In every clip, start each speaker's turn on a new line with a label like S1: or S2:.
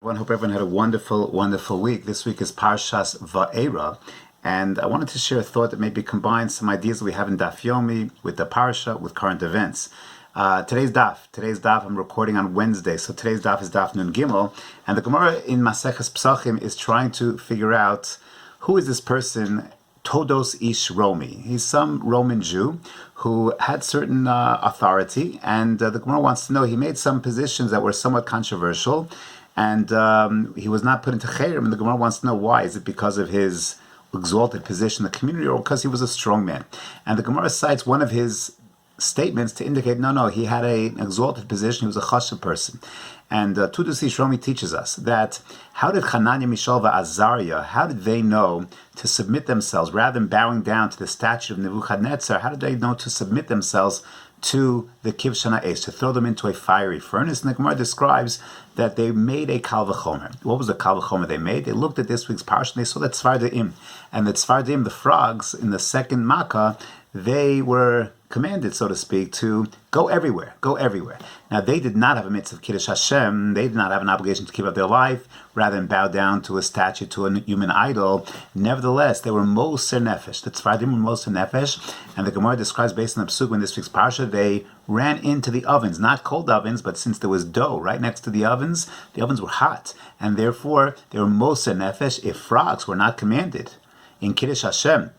S1: I hope everyone had a wonderful, wonderful week. This week is Parshas Vaera, and I wanted to share a thought that maybe combines some ideas that we have in Daf Yomi with the Parsha, with current events. Today's daf, I'm recording on Wednesday, so today's daf is Daf Nun Gimel, and the Gemara in Maseches Psachim is trying to figure out who is this person, Todos Ish Romi. He's some Roman Jew who had certain authority, and the Gemara wants to know, he made some positions that were somewhat controversial, and he was not put into Chayrim, and the Gemara wants to know why. Is it because of his exalted position in the community, or because he was a strong man? And the Gemara cites one of his statements to indicate, no, he had an exalted position, he was a chashuv person. And Todos Ish Romi teaches us that how did Hananiah, Mishael, and Azariah, how did they know to submit themselves, rather than bowing down to the statue of Nebuchadnezzar, how did they know to submit themselves to the Kivshana Eish, to throw them into a fiery furnace? And the Gemara describes that they made a Kal V'chomer. What was the Kal V'chomer they made? They looked at this week's Parsha and they saw that Tzvardeim. And the Tzvardeim, the frogs, in the second Makkah, they were commanded, so to speak, to go everywhere. Now, they did not have a mitzvah of Kiddush Hashem. They did not have an obligation to keep up their life, rather than bow down to a statue, to a human idol. Nevertheless, they were Moser Nefesh. The Tzvardim were Moser Nefesh, and the Gemara describes, based on the Psuk in this week's Parsha, they ran into the ovens, not cold ovens, but since there was dough right next to the ovens were hot, and therefore they were Moser Nefesh. If frogs were not commanded in Kiddush Hashem,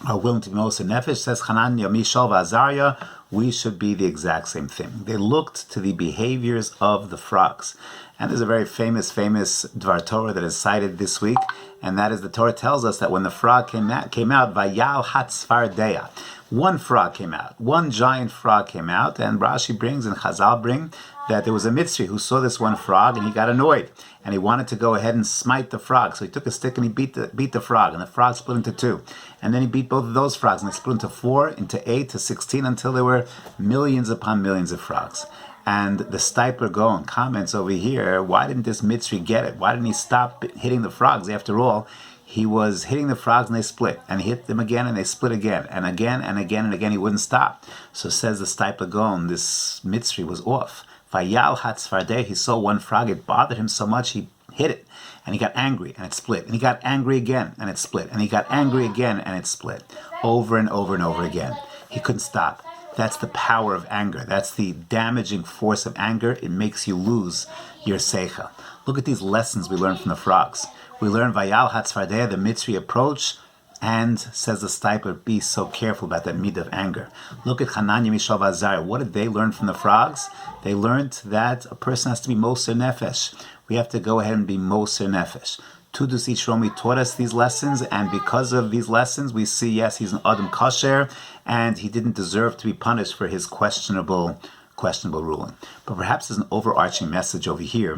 S1: are willing to be Moser Nefesh, says Hananiah, Mishael, and Azariah, we should be the exact same thing. They looked to the behaviors of the frogs. And there's a very famous Dvar Torah that is cited this week, and that is, the Torah tells us that when the frog came out, Vayal Hatzfardeya. One frog came out, one giant frog came out, and Rashi brings and Chazal bring that there was a Mitzri who saw this one frog and he got annoyed, and he wanted to go ahead and smite the frog. So he took a stick and he beat the frog, and the frog split into two. And then he beat both of those frogs, and they split into 4, into 8, to 16, until there were millions upon millions of frogs. And the Stipler Gaon comments over here, why didn't this Mitzri get it? Why didn't he stop hitting the frogs? After all, he was hitting the frogs and they split, and he hit them again and they split again, and again and again and again. He wouldn't stop. So says the Stipler Gaon, this Mitzri was off. Vayal Hatzfardeh, he saw one frog, it bothered him so much, he hit it, and he got angry, and it split, and he got angry again, and it split, and he got angry again, and it split, over and over and over again. He couldn't stop. That's the power of anger. That's the damaging force of anger. It makes you lose your seicha. Look at these lessons we learn from the frogs. We learn Vayal Hatzfardeh, the Mitzri approach, and, says the Stipler, be so careful about that midah of anger. Look at Hananiah, Mishael, and Azariah. What did they learn from the frogs? They learned that a person has to be Moser Nefesh. We have to go ahead and be Moser Nefesh. Todos Ish Romi taught us these lessons, and because of these lessons, we see, yes, he's an Adam Kasher, and he didn't deserve to be punished for his questionable ruling. But perhaps there's an overarching message over here,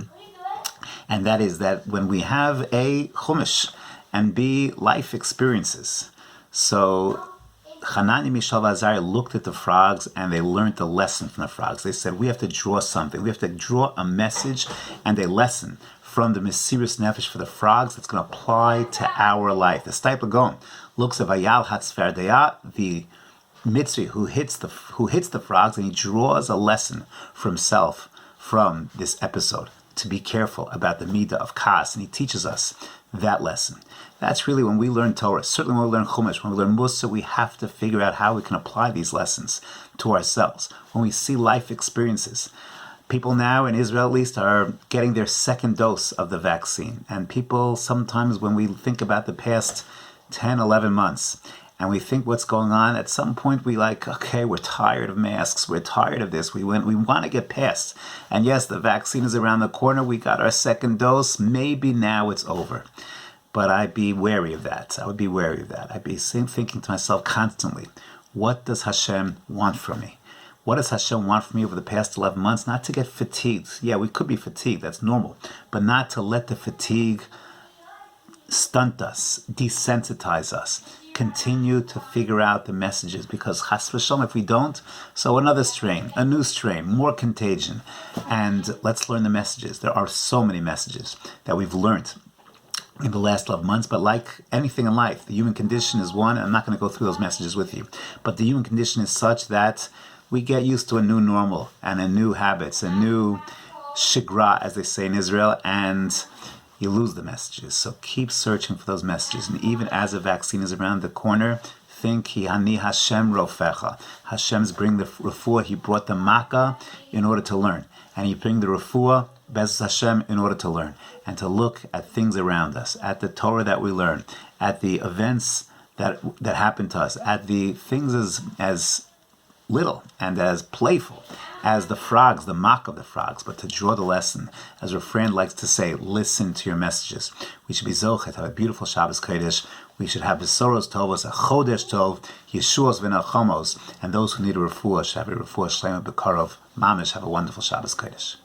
S1: and that is that when we have a Chumash, and B, life experiences. So Hananiah, Mishael, and Azariah looked at the frogs and they learned a lesson from the frogs. They said, we have to draw something. We have to draw a message and a lesson from the Mesiras Nefesh for the frogs that's going to apply to our life. The Stipler Gaon looks at Vayal Hatzfardeya, the Mitzri who hits the frogs, and he draws a lesson for himself from this episode, to be careful about the midah of kas, and he teaches us that lesson. That's really when we learn Torah. Certainly when we learn Chumash, when we learn Musa, we have to figure out how we can apply these lessons to ourselves. When we see life experiences, people now in Israel at least are getting their second dose of the vaccine. And people sometimes, when we think about the past 10, 11 months, and we think what's going on, at some point we okay, we're tired of masks, we're tired of this, we want to get past. And yes, the vaccine is around the corner, we got our second dose, maybe now it's over. But I'd be wary of that. I would be wary of that. I'd be thinking to myself constantly, what does Hashem want from me? What does Hashem want from me over the past 11 months? Not to get fatigued. Yeah, we could be fatigued, that's normal. But not to let the fatigue stunt us, desensitize us. Continue to figure out the messages, because chas v'shalom, if we don't, so another strain, a new strain, more contagion. And let's learn the messages. There are so many messages that we've learned in the last 11 months, but like anything in life, the human condition is one. I'm not going to go through those messages with you, but the human condition is such that we get used to a new normal and a new habits, a new shigra, as they say in Israel, and you lose the messages. So keep searching for those messages. And even as a vaccine is around the corner, think, Ki Hani Hashem Rofecha. Hashem's bring the refuah. He brought the makkah in order to learn. And he bring the refuah, Bez Hashem, in order to learn. And to look at things around us, at the Torah that we learn, at the events that happen to us, at the things as little and as playful as the frogs, the mock of the frogs, but to draw the lesson. As our friend likes to say, listen to your messages. We should be zochet, have a beautiful Shabbos Kodesh. We should have besoros tovos, a chodesh tov, yeshuos v'nachomos, and those who need a refuah should have a refuah shlema b'karov. Mamish, have a wonderful Shabbos Kodesh.